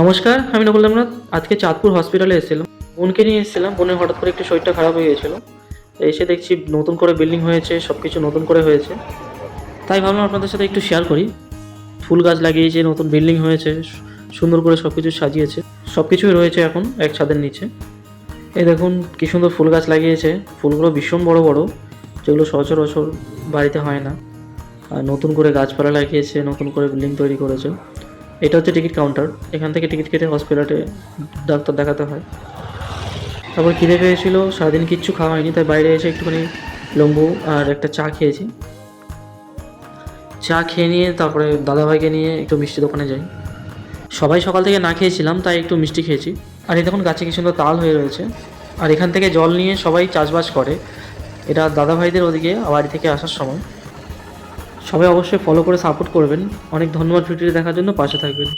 নমস্কার, আমি নকুল দেবনাথ। আজকে চাঁদপুর হসপিটালে এসেছিলাম, বোনকে নিয়ে এসেছিলাম। বোনের হঠাৎ করে একটু শরীরটা খারাপ হয়ে গিয়েছিল। এসে দেখছি নতুন করে বিল্ডিং হয়েছে, সব কিছু নতুন করে হয়েছে। তাই ভাবলাম আপনাদের সাথে একটু শেয়ার করি। ফুল গাছ লাগিয়েছে, নতুন বিল্ডিং হয়েছে, সুন্দর করে সব কিছু সাজিয়েছে। সব কিছুই রয়েছে এখন এক ছাদের নিচে। এই দেখুন কী সুন্দর ফুল গাছ লাগিয়েছে। ফুলগুলো ভীষণ বড় বড়, যেগুলো সচরাচর বাড়িতে হয় না। আর নতুন করে গাছপালা লাগিয়েছে, নতুন করে বিল্ডিং তৈরি করেছে। এটা হচ্ছে টিকিট কাউন্টার। এখান থেকে টিকিট কেটে হসপিটালে ডাক্তার দেখাতে হয়। তারপর খিদে পেয়েছিল, সারাদিন কিচ্ছু খাওয়া হয়নি, তাই বাইরে এসে একটুখানি লেবু আর একটা চা খেয়েছি। চা খেয়ে নিয়ে তারপরে দাদাভাইকে নিয়ে একটু মিষ্টি দোকানে যাই। সবাই সকাল থেকে না খেয়েছিলাম, তাই একটু মিষ্টি খেয়েছি। আর এই দেখুন গাছে কি সুন্দর তাল হয়ে রয়েছে। আর এখান থেকে জল নিয়ে সবাই চাষবাস করে। এটা দাদাভাইদের ওদিকে বাড়ি থেকে আসার সময়। সবাই অবশ্যই ফলো করে সাপোর্ট করবেন। অনেক ধন্যবাদ ভিডিওটি দেখার জন্য, পাশে থাকবেন।